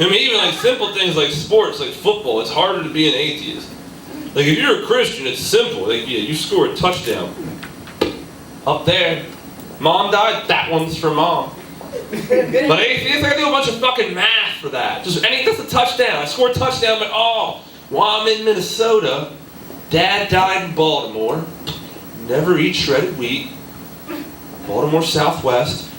I mean, even like simple things like sports, like football, it's harder to be an atheist. Like if you're a Christian, it's simple. Like yeah, you score a touchdown. Up there, mom died, that one's for mom. But atheists, I gotta do a bunch of fucking math for that. Just that's a touchdown. I scored a touchdown, but while I'm in Minnesota, Dad died in Baltimore. Never eat shredded wheat. Baltimore Southwest.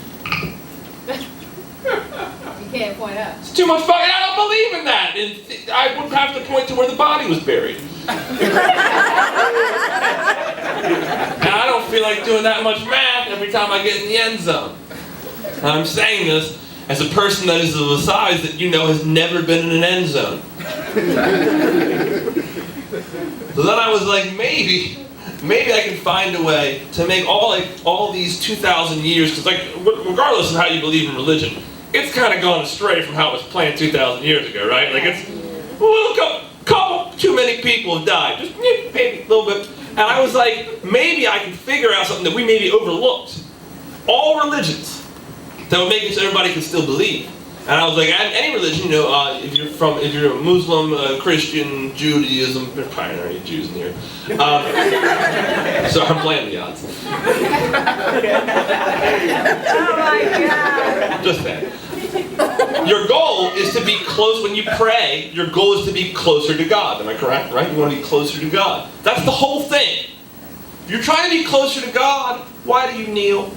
You can't point out. It's too much fucking. I don't believe in that. And I would have to point to where the body was buried. And I don't feel like doing that much math every time I get in the end zone. And I'm saying this as a person that is of a size that you know has never been in an end zone. So then I was like, maybe I can find a way to make all these 2,000 years, because like regardless of how you believe in religion, it's kind of gone astray from how it was planned 2,000 years ago, right? Like it's a couple too many people have died, just maybe a little bit. And I was like, maybe I can figure out something that we maybe overlooked. All religions that would make it so everybody can still believe. And I was like, any religion, you know, if you're a Muslim, Christian, Judaism, there's probably not any Jews in here. So I'm playing the odds. Oh my God. Just that. Your goal is to be close when you pray. Your goal is to be closer to God. Am I correct? Right? You want to be closer to God. That's the whole thing. If you're trying to be closer to God, why do you kneel?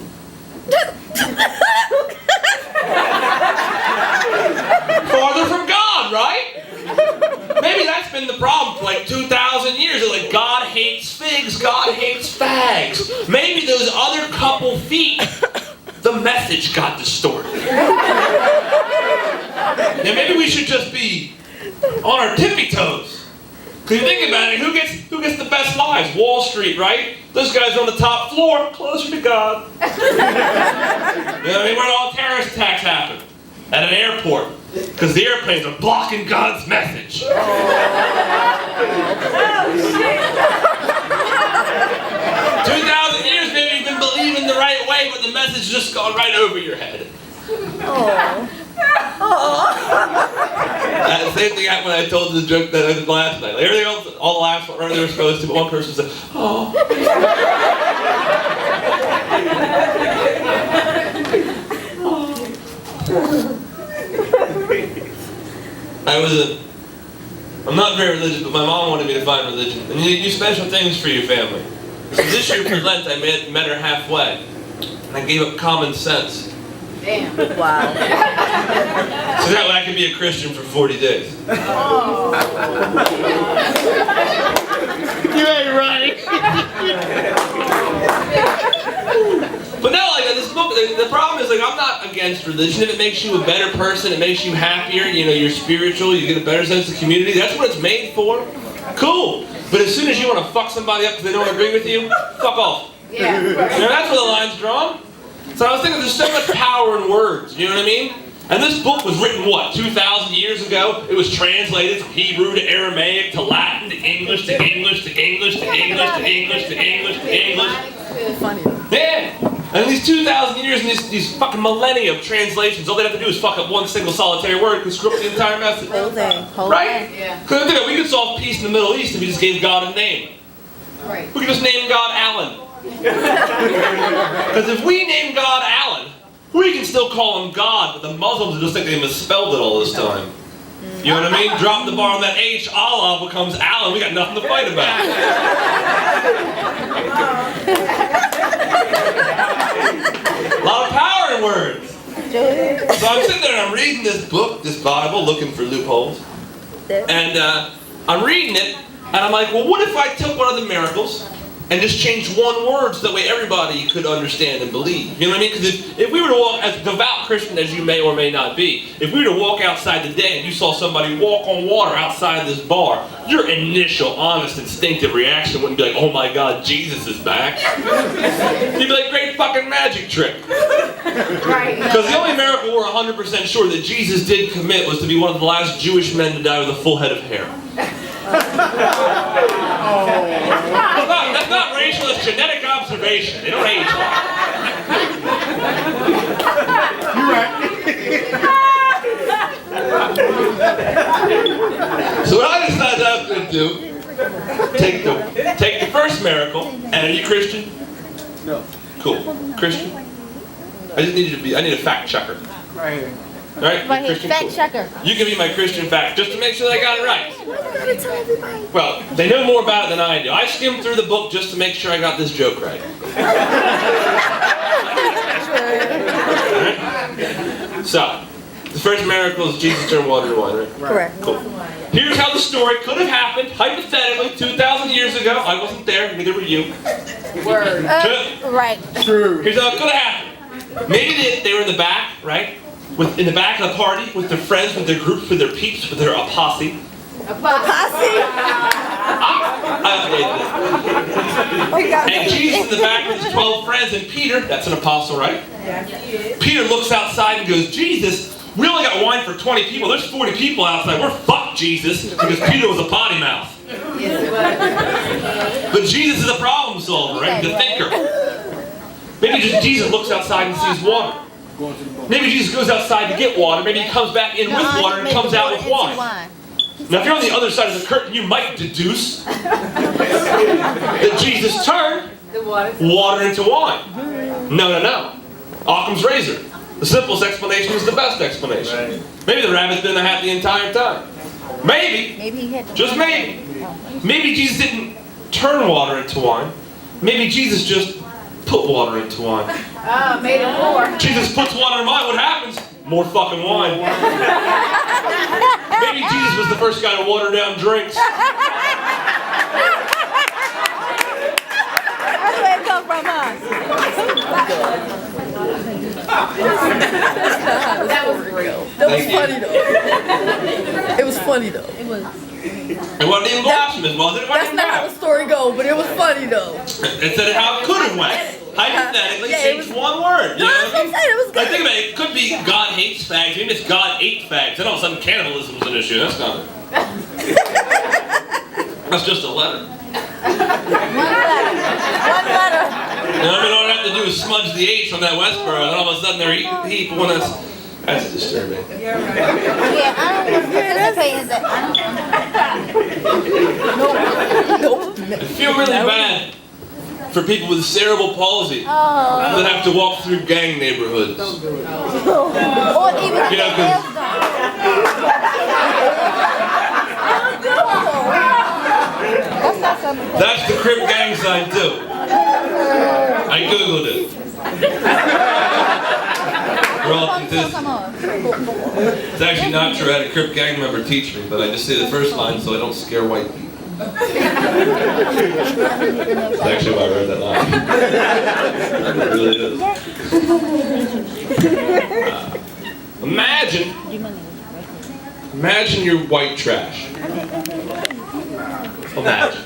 Farther from God, right? Maybe that's been the problem for like 2,000 years. They're like, God hates figs, God hates fags. Maybe those other couple feet, the message got distorted. And maybe we should just be on our tippy toes. Because you think about it, who gets the best lives? Wall Street, right? Those guys are on the top floor, closer to God. You know what I mean? Where all terrorist attacks happen? At an airport. Because the airplanes are blocking God's message. 2,000 years, maybe you've been believing the right way, but the message has just gone right over your head. Same thing happened when I told the joke that I did last night. Like everything else, all the laughs went right where they were supposed to, but one person said, "Oh." I'm not very religious, but my mom wanted me to find religion. And you do special things for your family. So this year for Lent, I met her halfway. And I gave up common sense. Damn. Wow. So that way I could be a Christian for 40 days. Oh. You ain't right. But no, like this book, the problem is like I'm not against religion. If it makes you a better person, it makes you happier, you know, you're spiritual, you get a better sense of community, that's what it's made for. Cool. But as soon as you want to fuck somebody up because they don't agree with you, fuck off. Yeah. You know, that's where the line's drawn. So I was thinking there's so much power in words, you know what I mean? And this book was written, 2,000 years ago? It was translated from Hebrew to Aramaic to Latin to English to English to English to English to English to English to English. It's funny though. Yeah! And in these 2,000 years and these fucking millennia of translations, all they have to do is fuck up one single solitary word and screw up the entire message. Whole thing. Right? Yeah. Because we could solve peace in the Middle East if we just gave God a name. Right. We could just name God Allen. Because if we name God Allen, we can still call him God, but the Muslims will just think they misspelled it all this time. You know what I mean? Drop the bar on that H, Allah becomes Allen, we got nothing to fight about. A lot of power in words. So I'm sitting there and I'm reading this book, this Bible, looking for loopholes. And I'm reading it, and I'm like, well, what if I took one of the miracles and just changed one word so that way everybody could understand and believe? You know what I mean? Because if we were to walk, as devout Christian as you may or may not be, if we were to walk outside today and you saw somebody walk on water outside this bar, your initial, honest, instinctive reaction wouldn't be like, oh my God, Jesus is back. You'd be like, great fucking magic trick. Right. Because the only miracle we're 100% sure that Jesus did commit was to be one of the last Jewish men to die with a full head of hair. That's not racial, it's genetic observation. They don't age well. You're right. to do, take the first miracle, and are you Christian? No. Cool. Christian? I need a fact checker. Right here. Alright? Right here, Christian? fact Cool. checker. You can be my Christian fact, just to make sure that I got it right. Why you gotta tell everybody? Well, they know more about it than I do. I skimmed through the book just to make sure I got this joke right. Alright? So, the first miracle is Jesus turned water to wine, right? Correct. Cool. Here's how the story could have happened, hypothetically, 2,000 years ago. I wasn't there, neither were you. Word. Right. True. Here's how it could have happened. Maybe they were in the back, right? In the back of the party, with their friends, with their groups, with their peeps, with their posse. And Jesus in the back with his 12 friends, and Peter, that's an apostle, right? Peter looks outside and goes, Jesus, we only got wine for 20 people. There's 40 people outside. We're fucked, Jesus, because Peter was a potty mouth. But Jesus is a problem solver, right? The thinker. Maybe just Jesus looks outside and sees water. Maybe Jesus goes outside to get water. Maybe he comes back in with water and comes out with wine. Now, if you're on the other side of the curtain, you might deduce that Jesus turned water into wine. No. Occam's razor. The simplest explanation is the best explanation. Maybe the rabbit's been in the hat the entire time. Maybe, Maybe he had to just maybe, maybe Jesus didn't turn water into wine. Maybe Jesus just put water into wine. Made it more. Jesus puts water in wine, what happens? More fucking wine. Maybe Jesus was the first guy to water down drinks. That's where it come from, huh? That was real. That was Thank you. funny though. It was funny though. It wasn't even blasphemous, was it? It That's wasn't not how the story goes, but it was funny though. It said how it could have went. Hypothetically, Yeah, it change was- one word. You No, know that's what I what I'm mean? saying. It was I good. think about it, it could be God hates fags. Maybe it's God ate fags. Then all of a sudden cannibalism's an issue. That's not it. That's just a letter. One letter. You know what I mean? All I have to do is smudge the H on that Westboro, and all of a sudden they're eating people when that's disturbing. Yeah, I don't participate in that. I feel really bad for people with cerebral palsy that have to walk through gang neighborhoods. Or even You know, 'cause- that's not something. That's the Crip gang sign too. I googled it. For all authenticity. Come on. It's actually not true. I had a Crip gang member teach me, but I just say the first line so I don't scare white people. That's actually why I read that line. It really is. Imagine you're white trash. Imagine.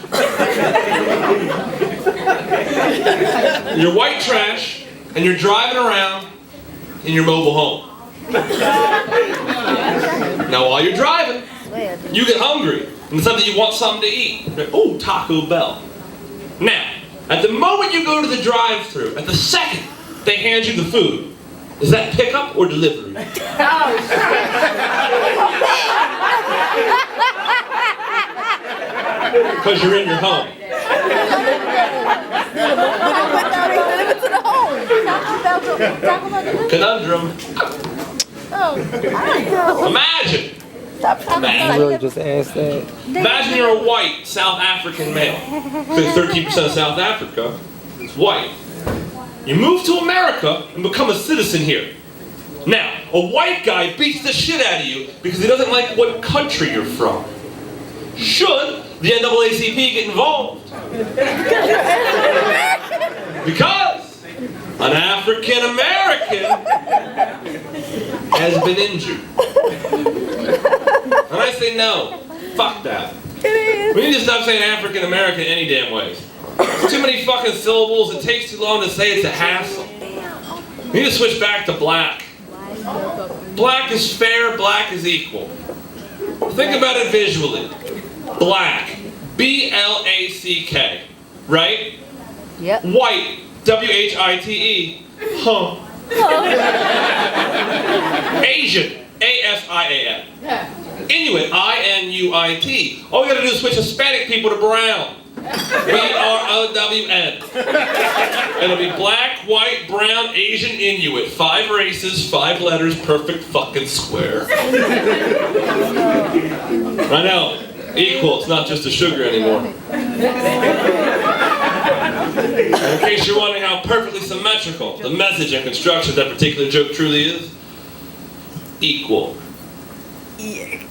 You're white trash, and you're driving around in your mobile home. Now, while you're driving, you get hungry, and suddenly you want something to eat. Oh, Taco Bell. Now, at the moment you go to the drive-thru, at the second they hand you the food, is that pickup or delivery? Because you're in your home. Conundrum. Imagine. Stop Really just asked that. Imagine you're a white South African male. Because 13% of South Africa is white. You move to America and become a citizen here. Now, a white guy beats the shit out of you because he doesn't like what country you're from. Should the NAACP get involved? Because an African American has been injured. And I say no. Fuck that. We need to stop saying African American any damn ways. There's too many fucking syllables. It takes too long to say. It's a hassle. We need to switch back to black. Black is fair. Black is equal. Think about it visually. Black. B-L-A-C-K. Right? Yep. White. W-H-I-T-E. Huh. Asian. A-S-I-A-N. Inuit. I-N-U W-I-T. All we gotta do is switch Hispanic people to brown. B-R-O-W-N. It'll be black, white, brown, Asian, Inuit. 5 races, 5 letters, perfect fucking square. I know. Equal, it's not just a sugar anymore. In case you're wondering how perfectly symmetrical the message and construction of that particular joke truly is, equal. Yeah.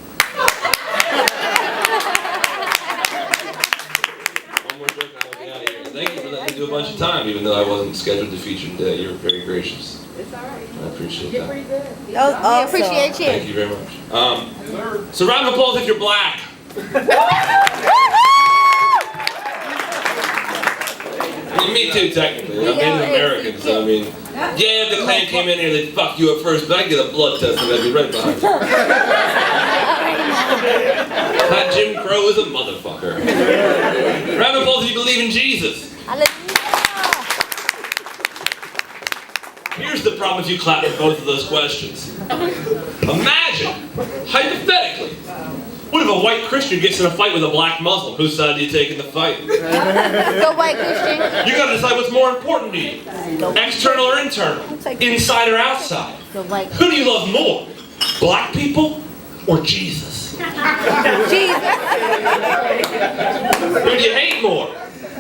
One more joke and I'll get out of here. Thank you for letting me do a bunch of time, even though I wasn't scheduled to feature today. You were very gracious. It's all right. I appreciate You're that. pretty good. That was awesome. We appreciate Thank you. you very much. So round of applause if you're black. I mean, me too, technically. I'm Native American, so I mean, yeah, if the Klan came in here, they'd fuck you up first, but I'd get a blood test and I'd be right behind you. That Jim Crow is a motherfucker. Round of applause if you believe in Jesus. Hallelujah. Here's the problem if you clap at both of those questions. Imagine, hypothetically, what if a white Christian gets in a fight with a black Muslim? Whose side do you take in the fight? The white Christian. You gotta decide what's more important to you. External or internal? Inside or outside? The white. Who do you love more? Black people or Jesus? Jesus. Who do you hate more?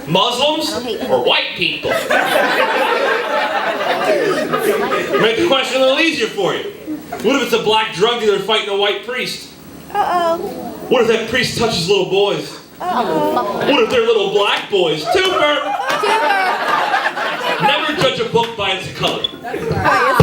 Muslims or white people? Make the question a little easier for you. What if it's a black drug dealer fighting a white priest? Uh-oh. What if that priest touches little boys? Uh-oh. What if they're little black boys? Twofer! Never judge a book by its cover. Wait, it's